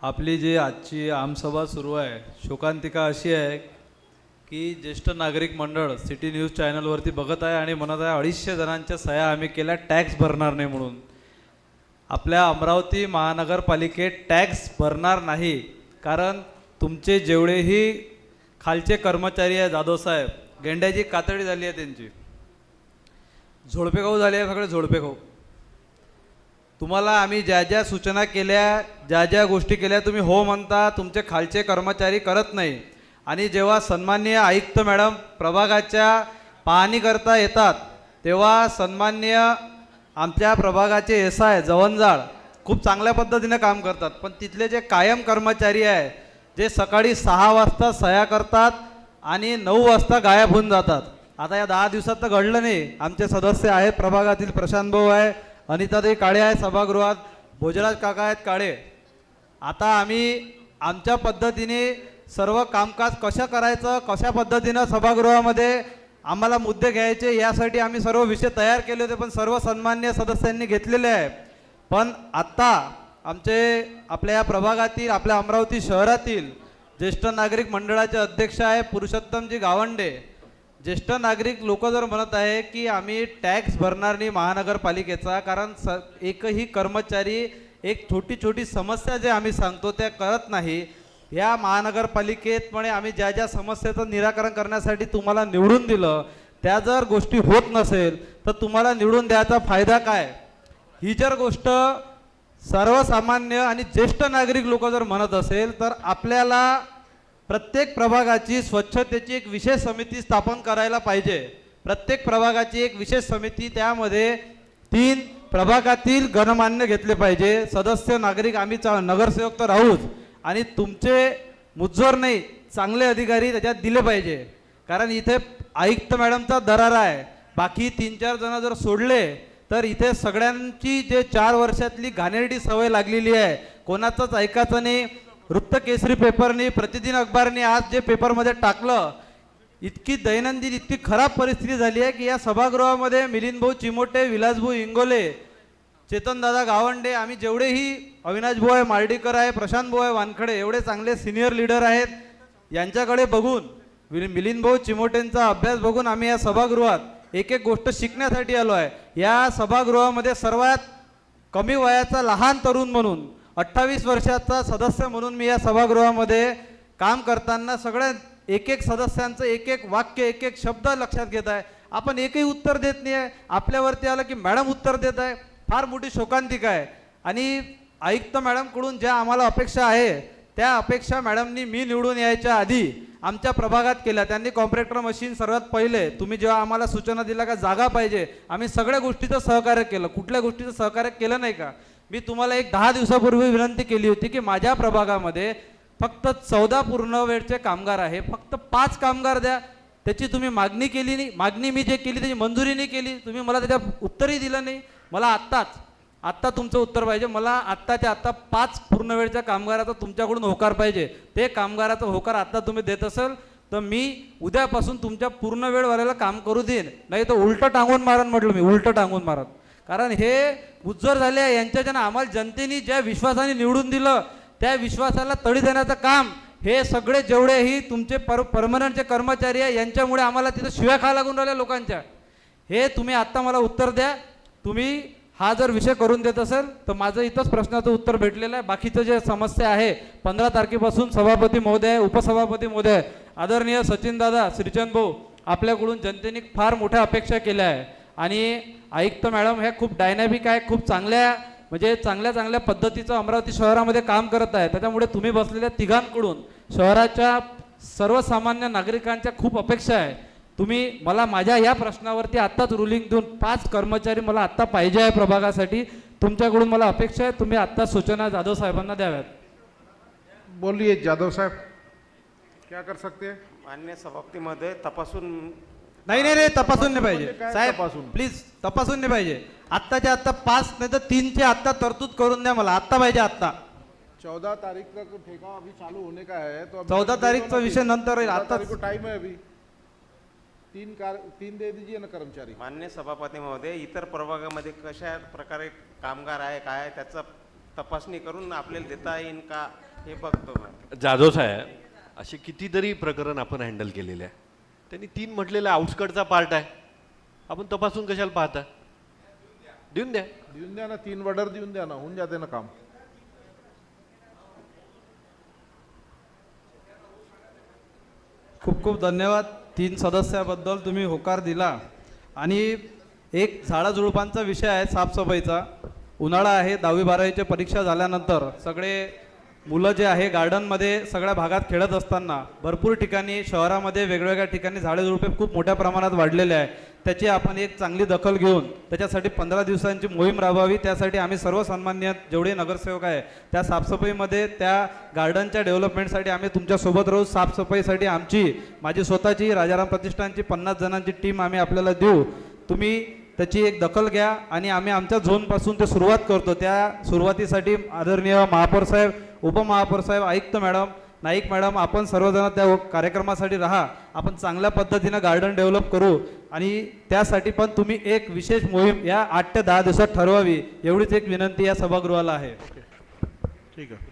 आपली जी आजची आमसभा सुरू आहे, शोकांतिका अशी आहे की ज्येष्ठ नागरिक मंडळ सिटी न्यूज चॅनलवरती बघत आहे आणि म्हणत आहे 250 जणांच्या सह्या आम्ही केल्या टॅक्स भरणार नाही म्हणून. आपल्या अमरावती महानगरपालिकेत टॅक्स भरणार नाही कारण तुमचे जेवढेही खालचे कर्मचारी आहे, जाधव साहेब, गेंड्याची कातडी झाली आहे त्यांची, झोडपेखाऊ झाले आहे सगळे झोडपेखाऊ. तुम्हाला आम्ही ज्या ज्या सूचना केल्या, ज्या ज्या गोष्टी केल्या तुम्ही हो म्हणता, तुमचे खालचे कर्मचारी करत नाही. आणि जेव्हा सन्माननीय आयुक्त मॅडम प्रभागाच्या पाहणी करता येतात तेव्हा सन्माननीय आमच्या प्रभागाचे SI जवंजाळ खूप चांगल्या पद्धतीने काम करतात, पण तिथले जे कायम कर्मचारी आहे जे सकाळी 6 वाजता सह्या करतात आणि 9 वाजता गायब होऊन जातात. आता या 10 दिवसात तर घडलं नाही. आमचे सदस्य आहेत प्रभागातील, प्रशांत भाऊ आहे, अनिताताई काळे आहे सभागृहात, भोजराज काका आहेत काळे. आता आम्ही आमच्या पद्धतीने सर्व कामकाज कसं करायचं, कशा पद्धतीनं सभागृहामध्ये आम्हाला मुद्दे घ्यायचे यासाठी आम्ही सर्व विषय तयार केले होते, पण सर्व सन्मान्य सदस्यांनी घेतलेले आहे. पण आत्ता आपल्या या प्रभागातील, आपल्या अमरावती शहरातील ज्येष्ठ नागरिक मंडळाचे अध्यक्ष आहे पुरुषोत्तमजी गावंडे, ज्येष्ठ नागरिक लोक जर म्हणत आहे की आम्ही टॅक्स भरणार नाही महानगरपालिकेचा कारण एकही कर्मचारी एक छोटी छोटी समस्या जे आम्ही सांगतो त्या करत नाही. या महानगरपालिकेत म्हणे आम्ही ज्या ज्या समस्येचं निराकरण करण्यासाठी तुम्हाला निवडून दिलं त्या जर गोष्टी होत नसेल तर तुम्हाला निवडून द्यायचा फायदा काय. ही जर गोष्ट सर्वसामान्य आणि ज्येष्ठ नागरिक लोक जर म्हणत असेल तर आपल्याला प्रत्येक प्रभागाची स्वच्छतेची एक विशेष समिती स्थापन करायला पाहिजे. प्रत्येक प्रभागाची एक विशेष समिती, त्यामध्ये 3 प्रभागातील गणमान्य घेतले पाहिजे सदस्य नागरिक. आम्ही नगरसेवक तर राहूच, आणि तुमचे मुज्जर नाही चांगले अधिकारी त्याच्यात दिले पाहिजे. कारण इथे आयुक्त मॅडमचा दरारा आहे, बाकी 3-4 जण जर सोडले तर इथे सगळ्यांची जे 4 वर्षातली घाणेरडी सवय लागलेली आहे, कोणाचंच ऐकायचं नाही. वृत्त केसरी पेपरनी, प्रतिदिन अखबारनी आज जे पेपरमध्ये टाकलं, इतकी दैनंदिन इतकी खराब परिस्थिती झाली आहे की या सभागृहामध्ये मिलिंद भाऊ चिमोटे, विलासभाऊ इंगोले, चेतनदादा गावंडे, आम्ही जेवढेही अविनाश भाऊ आहे मार्डीकर आहे, प्रशांत भाऊ आहे वानखडे, एवढे चांगले सिनियर लीडर आहेत, यांच्याकडे बघून मिलिंद भाऊ चिमोटेंचा अभ्यास बघून आम्ही या सभागृहात एक एक गोष्ट शिकण्यासाठी आलो आहे. या सभागृहामध्ये सर्वात कमी वयाचा लहान तरुण म्हणून 28 वर्षाचा सदस्य म्हणून मी या सभागृहामध्ये काम करताना सगळ्या एक एक सदस्यांचं एक एक वाक्य, एक एक शब्द लक्षात घेत आहे. आपण एकही उत्तर देत नाही आहे. आपल्यावरती आलं की मॅडम उत्तर देत आहे. फार मोठी शोकांतिका आहे. आणि आयुक्त मॅडमकडून ज्या आम्हाला अपेक्षा आहे त्या अपेक्षा मॅडमनी मी निवडून यायच्या आधी आमच्या प्रभागात केल्या. त्यांनी कॉम्प्रेक्टर मशीन सर्वात पहिले, तुम्ही जेव्हा आम्हाला सूचना दिल्या का जागा पाहिजे, आम्ही सगळ्या गोष्टीचं सहकार्य केलं. कुठल्या गोष्टीचं सहकार्य केलं नाही का. मी तुम्हाला एक 10 दिवसापूर्वी विनंती केली होती की माझ्या प्रभागामध्ये फक्त 14 पूर्ण वेळचे कामगार आहे, फक्त 5 कामगार द्या. त्याची तुम्ही मागणी केली नाही. मागणी मी जे केली त्याची मंजुरी नाही केली. तुम्ही मला त्याच्या उत्तरही दिलं नाही. मला आत्ता तुमचं उत्तर पाहिजे. मला आत्ताच्या आत्ता 5 पूर्ण वेळच्या कामगाराचा तुमच्याकडून होकार पाहिजे. ते कामगाराचा होकार आत्ता तुम्ही देत असाल तर मी उद्यापासून तुमच्या पूर्ण वेळवाल्याला काम करू देईन, नाही तर उलटं टांगून मारन. म्हटलं मी उलटं टांगून मारत. कारण हे गुज्जर झाले आहे, यांच्याच्यानं आम्हाला जनतेने ज्या विश्वासाने निवडून दिलं त्या विश्वासाला तडी देण्याचं काम हे सगळे जेवढेही तुमचे परमनंटचे कर्मचारी आहे यांच्यामुळे आम्हाला तिथं शिव्या खा लागून राहिल्या लोकांच्या. हे तुम्ही आत्ता मला उत्तर द्या. तुम्ही हा जर विषय करून देत असेल तर माझं इथंच प्रश्नाचं उत्तर भेटलेलं आहे. बाकीचं जे समस्या आहे 15 तारखेपासून सभापती महोदय, उपसभापती महोदय, आदरणीय सचिनदादा, श्रीचंद भाऊ, आपल्याकडून जनतेने फार मोठ्या अपेक्षा केल्या आहे. आणि आयुक्त मॅडम ह्या खूप डायनॅमिक आहे, खूप चांगल्या पद्धतीचं अमरावती शहरामध्ये काम करत आहे. त्याच्यामुळे तुम्ही बसलेल्या तिघांकडून शहराच्या सर्वसामान्य नागरिकांच्या खूप अपेक्षा आहे. तुम्ही मला माझ्या या प्रश्नावरती आत्ताच रुलिंग देऊन 5 कर्मचारी मला आत्ता पाहिजे आहे प्रभागासाठी. तुमच्याकडून मला अपेक्षा आहे, तुम्ही आत्ता सूचना जाधव साहेबांना द्याव्यात. बोलिए जाधव साहेब, क्या कर सकते हैं? मान्य सभापतीमध्ये तपासून नाही तपासून नाही पाहिजे साहेब, तपासून? प्लीज तपासून नाही पाहिजे. आत्ताच्या आत्ता 5 नाही तर 3चे आत्ता तरतूद करून द्या मला. आत्ता पाहिजे आत्ता. 14 तारीख तक ठेका अभी चालू होने का है, तो 14 तारीखचा विषय नंतर होईल. 14 आता तारीख को टाइम है अभी. 3 दे दीजिए ना कर्मचारी. मान्य सभापती महोदय, इतर प्रभागामध्ये कशा प्रकारे कामगार आहे काय आहे त्याचा तपासणी करून आपल्याला देता येईल का हे बघतो मॅडम. जाधव साहेब असे कितीतरी प्रकरण आपण हँडल केलेले आहे. त्यांनी 3 म्हटलेलं आउटस्कटचा पार्ट आहे, आपण तपासून कशाला पाहता? देऊन द्या. देऊन द्या ना, 3 ऑर्डर देऊन द्या ना, होऊन जाते ना काम. खूप खूप धन्यवाद. 3 सदस्याबद्दल तुम्ही होकार दिला. आणि एक झाडाझुडपांचा विषय आहे साफसफाईचा. उन्हाळा आहे, 10वी 12वीच्या परीक्षा झाल्यानंतर सगळे मुलं जे आहे गार्डनमध्ये सगळ्या भागात खेळत असताना भरपूर ठिकाणी शहरामध्ये वेगवेगळ्या ठिकाणी झाडेझुडपे खूप मोठ्या प्रमाणात वाढलेले आहे. त्याची आपण एक चांगली दखल घेऊन त्याच्यासाठी 15 दिवसांची मोहीम राबवावी. त्यासाठी आम्ही सर्व सन्मान्य जेवढे नगरसेवक आहे त्या साफसफाईमध्ये, त्या गार्डनच्या डेव्हलपमेंटसाठी आम्ही तुमच्यासोबत राहू. साफसफाईसाठी माझी स्वतःची राजाराम प्रतिष्ठानची 50 जणांची टीम आम्ही आपल्याला देऊ. तुम्ही त्याची एक दखल घ्या आणि आम्ही आमच्या झोनपासून ते सुरुवात करतो. त्या सुरुवातीसाठी आदरणीय महापौर साहेब, उपमहापौर साहेब, आयुक्त मॅडम, नाईक मॅडम, आपण सर्वजण त्या कार्यक्रमासाठी राहा. आपण चांगल्या पद्धतीनं गार्डन डेव्हलप करू आणि त्यासाठी पण तुम्ही एक विशेष मोहीम या 8 ते 10 दिवसात ठरवावी, एवढीच एक विनंती या सभागृहाला आहे. ठीक आहे.